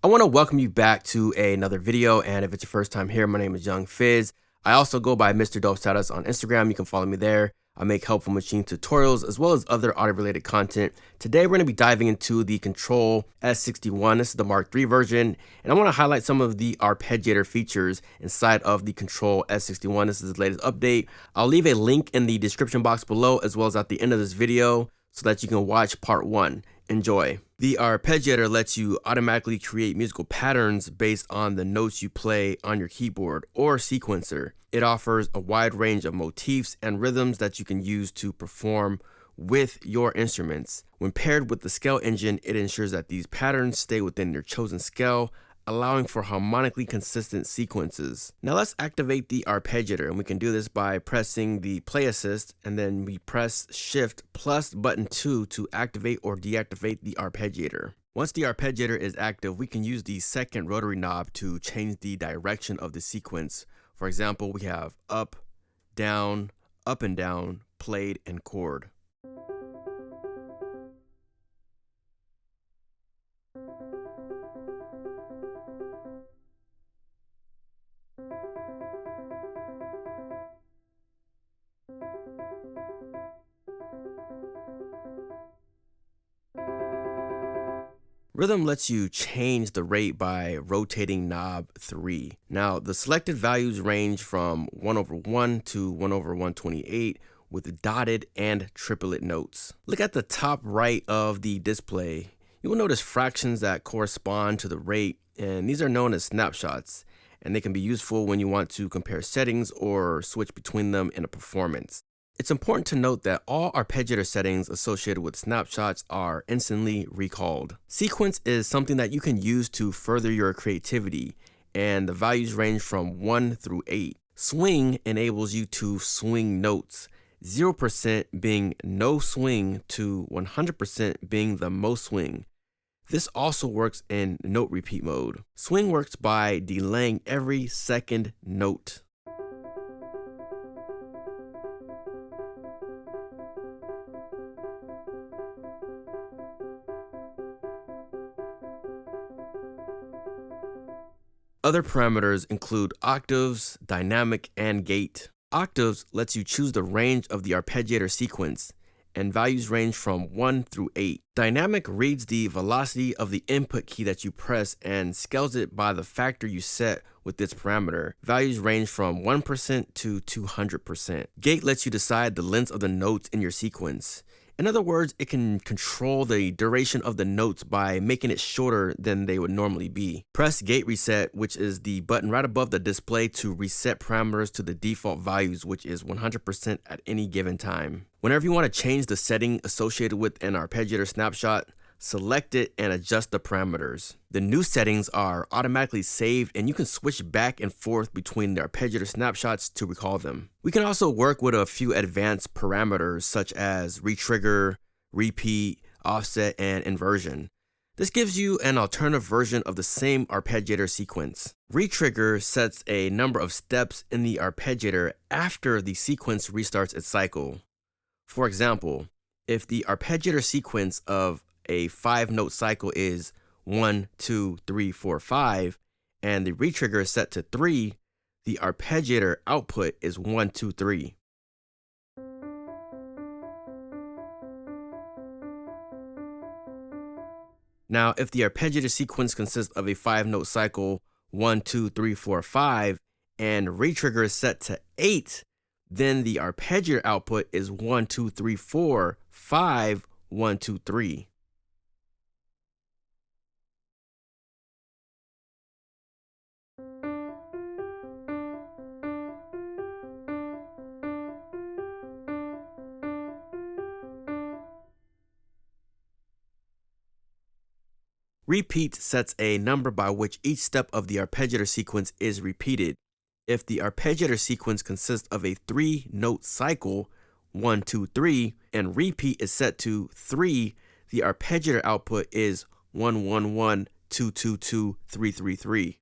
I want to welcome you back to another video, and if it's your first time here, my name is Young Fizz. I also go by Mr. Dope Status on Instagram. You can follow me there. I make helpful machine tutorials as well as other audio-related content. Today, we're going to be diving into the Kontrol S61. This is the Mark III version, and I want to highlight some of the Arpeggiator features inside of the Kontrol S61. This is the latest update. I'll leave a link in the description box below as well as at the end of this video so that you can watch part 1. Enjoy. The Arpeggiator lets you automatically create musical patterns based on the notes you play on your keyboard or sequencer. It offers a wide range of motifs and rhythms that you can use to perform with your instruments. When paired with the scale engine, it ensures that these patterns stay within your chosen scale, allowing for harmonically consistent sequences. Now let's activate the Arpeggiator, and we can do this by pressing the play assist, and then we press shift plus button 2 to activate or deactivate the Arpeggiator. Once the Arpeggiator is active, we can use the second rotary knob to change the direction of the sequence. For example, we have up and down, played, and chord. Rhythm lets you change the rate by rotating knob 3. Now, the selected values range from 1/1 to 1/128 with dotted and triplet notes. Look at the top right of the display. You will notice fractions that correspond to the rate, and these are known as snapshots, and they can be useful when you want to compare settings or switch between them in a performance. It's important to note that all Arpeggiator settings associated with snapshots are instantly recalled. Sequence is something that you can use to further your creativity, and the values range from 1 through 8. Swing enables you to swing notes, 0% being no swing to 100% being the most swing. This also works in note repeat mode. Swing works by delaying every second note. Other parameters include octaves, dynamic, and gate. Octaves lets you choose the range of the Arpeggiator sequence, and values range from 1 through 8. Dynamic reads the velocity of the input key that you press and scales it by the factor you set with this parameter. Values range from 1% to 200%. Gate lets you decide the length of the notes in your sequence. In other words, it can control the duration of the notes by making it shorter than they would normally be. Press Gate Reset, which is the button right above the display to reset parameters to the default values, which is 100% at any given time. Whenever you want to change the setting associated with an Arpeggiator snapshot, select it and adjust the parameters. The new settings are automatically saved, and you can switch back and forth between the Arpeggiator snapshots to recall them. We can also work with a few advanced parameters such as retrigger, repeat, offset, and inversion. This gives you an alternative version of the same Arpeggiator sequence. Retrigger sets a number of steps in the Arpeggiator after the sequence restarts its cycle. For example, if the Arpeggiator sequence of a 5-note cycle is 1, 2, 3, 4, 5, and the retrigger is set to 3, the Arpeggiator output is 1, 2, 3. Now, if the Arpeggiator sequence consists of a 5-note cycle 1, 2, 3, 4, 5, and retrigger is set to 8, then the Arpeggiator output is 1, 2, 3, 4, 5, 1, 2, 3. Repeat sets a number by which each step of the Arpeggiator sequence is repeated. If the Arpeggiator sequence consists of a 3-note cycle, 1, 2, 3, and repeat is set to 3, the Arpeggiator output is 1, 1, 1, 2, 2, 2, 3, 3, 3.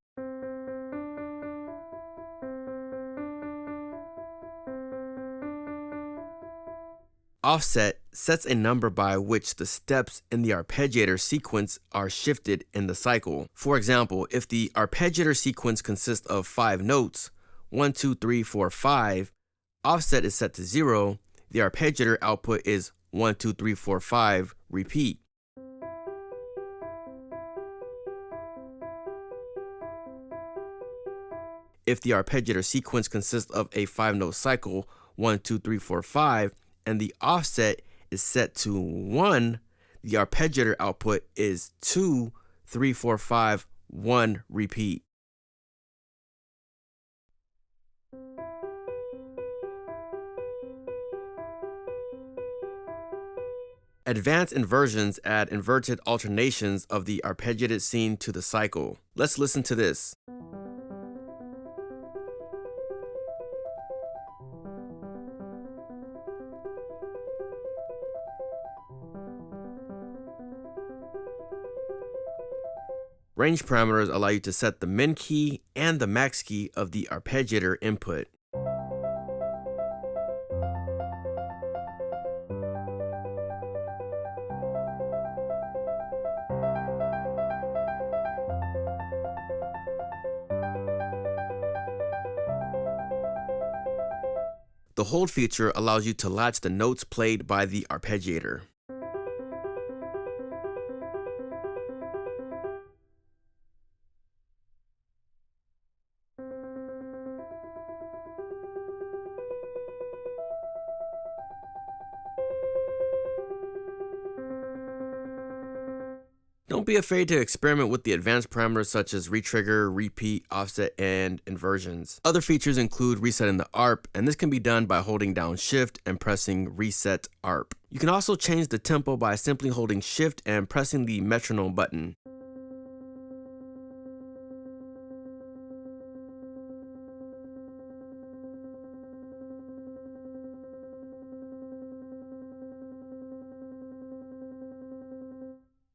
Offset sets a number by which the steps in the arpeggiator sequence are shifted in the cycle. For example, if the arpeggiator sequence consists of 5 notes, 1, 2, 3, 4, 5, offset is set to 0, the arpeggiator output is 1, 2, 3, 4, 5, repeat. If the arpeggiator sequence consists of a 5-note cycle, 1, 2, 3, 4, 5, and the offset is set to 1, the arpeggiator output is 2, 3, 4, 5, 1, repeat. Advanced inversions add inverted alternations of the arpeggiated scene to the cycle. Let's listen to this. Range parameters allow you to set the min key and the max key of the arpeggiator input. The hold feature allows you to latch the notes played by the arpeggiator. Don't be afraid to experiment with the advanced parameters such as retrigger, repeat, offset, and inversions. Other features include resetting the ARP, and this can be done by holding down Shift and pressing Reset ARP. You can also change the tempo by simply holding Shift and pressing the metronome button.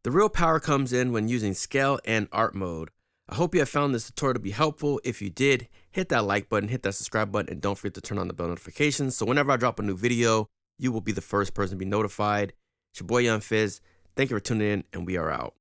The real power comes in when using scale and art mode. I hope you have found this tutorial to be helpful. If you did, hit that like button, hit that subscribe button, and don't forget to turn on the bell notifications so whenever I drop a new video, you will be the first person to be notified. It's your boy Young Fizz. Thank you for tuning in, and we are out.